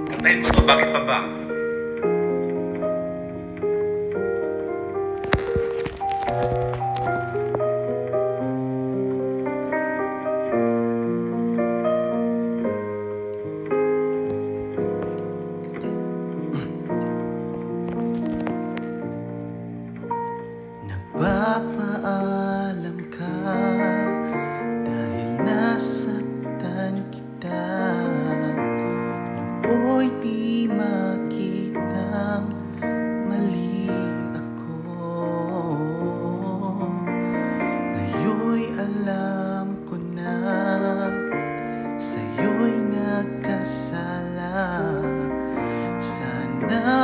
Kantahin mo to, bakit pa ba? Nagpapaalam ka dahil nasaktan kita. Nooy di makitang mali ako. Ngayon'y alam ko na sa'yo'y nagkasala. Sana